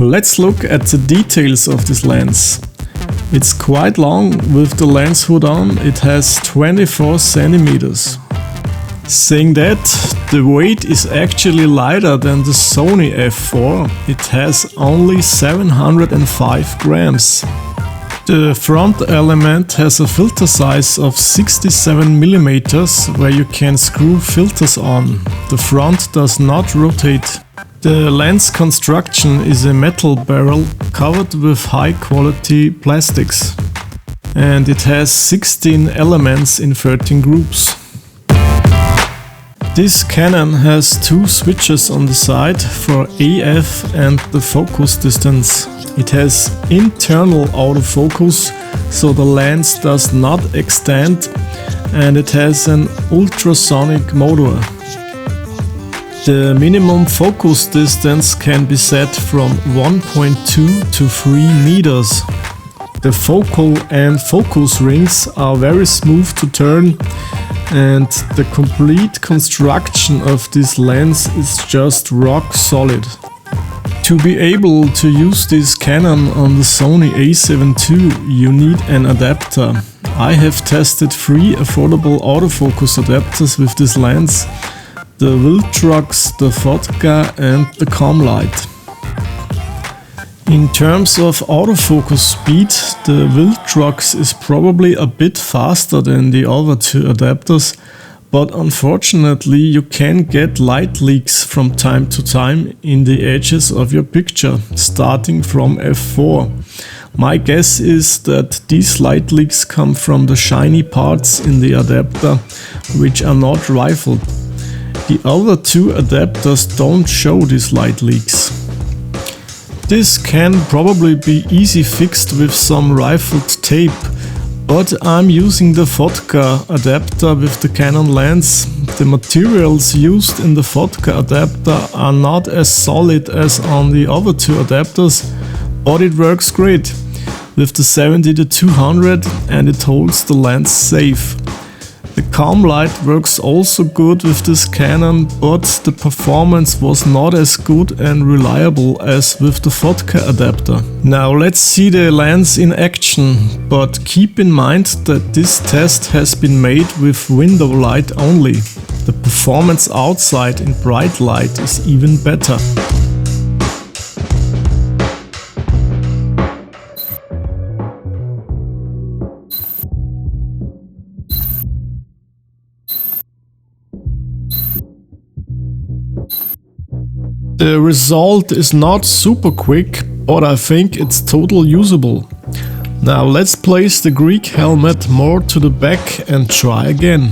Let's look at the details of this lens. It's quite long with the lens hood on, it has 24 centimeters. Saying that, the weight is actually lighter than the Sony f4, it has only 705 grams. The front element has a filter size of 67mm where you can screw filters on. The front does not rotate. The lens construction is a metal barrel covered with high quality plastics. And it has 16 elements in 13 groups. This Canon has two switches on the side for AF and the focus distance. It has internal autofocus, so the lens does not extend, and it has an ultrasonic motor. The minimum focus distance can be set from 1.2 to 3 meters. The focal and focus rings are very smooth to turn, and the complete construction of this lens is just rock solid. To be able to use this Canon on the Sony a7 II, you need an adapter. I have tested 3 affordable autofocus adapters with this lens: the Viltrox, the Fotga and the Commlite. In terms of autofocus speed, the Viltrox is probably a bit faster than the other 2 adapters, but unfortunately you can get light leaks from time to time in the edges of your picture, starting from f4. My guess is that these light leaks come from the shiny parts in the adapter, which are not rifled. The other 2 adapters don't show these light leaks. This can probably be easy fixed with some rifled tape, but I'm using the Fotga adapter with the Canon Lens. The materials used in the Fotga adapter are not as solid as on the other 2 adapters, but it works great with the 70-200 and it holds the lens safe. The Commlite works also good with this Canon, but the performance was not as good and reliable as with the Fotga adapter. Now let's see the lens in action, but keep in mind that this test has been made with window light only. The performance outside in bright light is even better. The result is not super quick, but I think it's totally usable. Now let's place the Greek helmet more to the back and try again.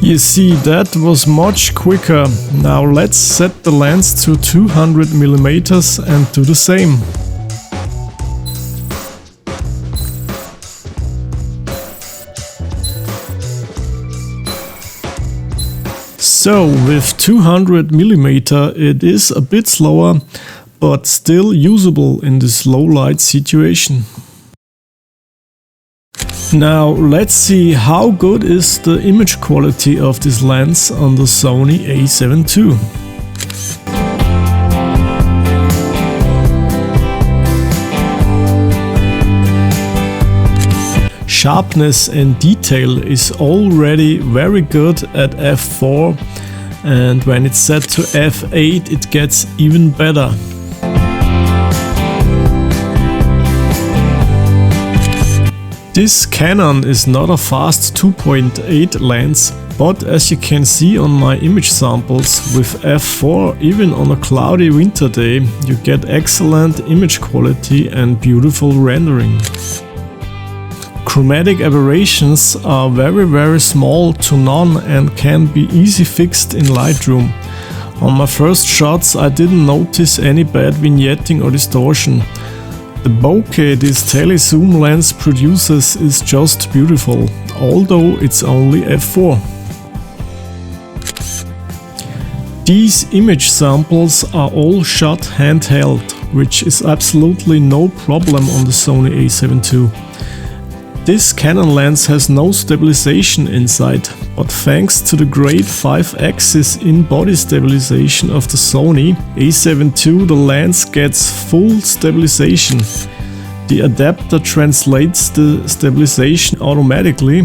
You see, that was much quicker. Now let's set the lens to 200mm and do the same. So with 200mm it is a bit slower, but still usable in this low light situation. Now let's see how good is the image quality of this lens on the Sony a7 II. Sharpness and detail is already very good at f4, and when it's set to f8 it gets even better. This Canon is not a fast 2.8 lens, but as you can see on my image samples, with f4 even on a cloudy winter day you get excellent image quality and beautiful rendering. Chromatic aberrations are very small to none and can be easy fixed in Lightroom. On my first shots I didn't notice any bad vignetting or distortion. The bokeh this telezoom lens produces is just beautiful, although it's only f4. These image samples are all shot handheld, which is absolutely no problem on the Sony a7 II. This Canon lens has no stabilization inside, but thanks to the great 5-axis in-body stabilization of the Sony A7 II, the lens gets full stabilization. The adapter translates the stabilization automatically,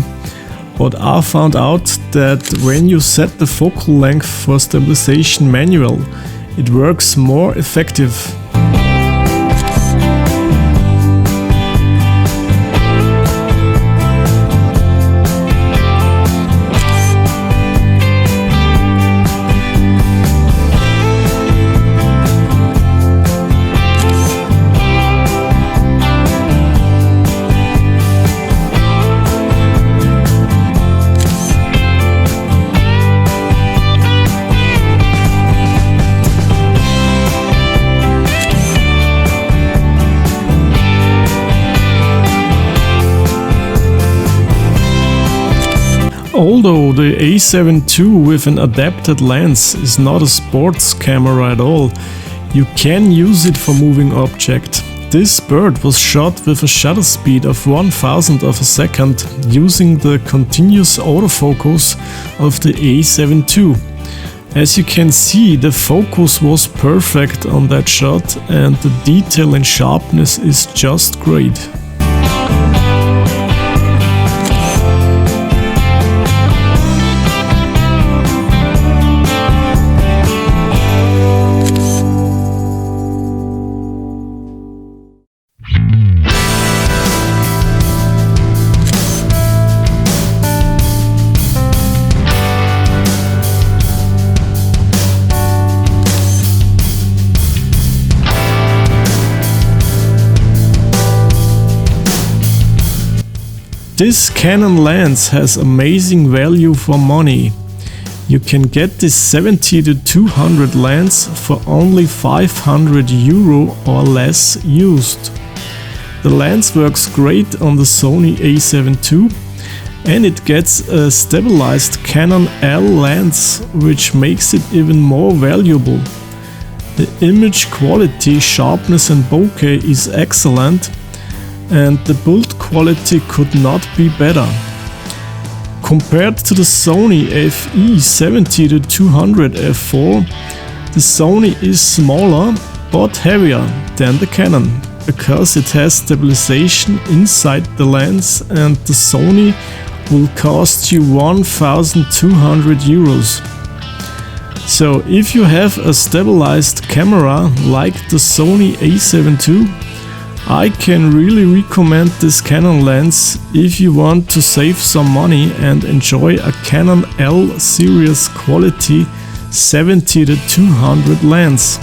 but I found out that when you set the focal length for stabilization manual, it works more effective. Although the A7 II with an adapted lens is not a sports camera at all, you can use it for moving object. This bird was shot with a shutter speed of 1/1000 of a second using the continuous autofocus of the A7 II. As you can see, the focus was perfect on that shot and the detail and sharpness is just great. This Canon lens has amazing value for money. You can get this 70-200 lens for only €500 or less used. The lens works great on the Sony A7 II and it gets a stabilized Canon L lens, which makes it even more valuable. The image quality, sharpness and bokeh is excellent, and the build quality could not be better. Compared to the Sony FE 70-200 f4, the Sony is smaller but heavier than the Canon, because it has stabilization inside the lens and the Sony will cost you €1,200. So if you have a stabilized camera like the Sony A7 II, I can really recommend this Canon lens if you want to save some money and enjoy a Canon L series quality 70-200 lens.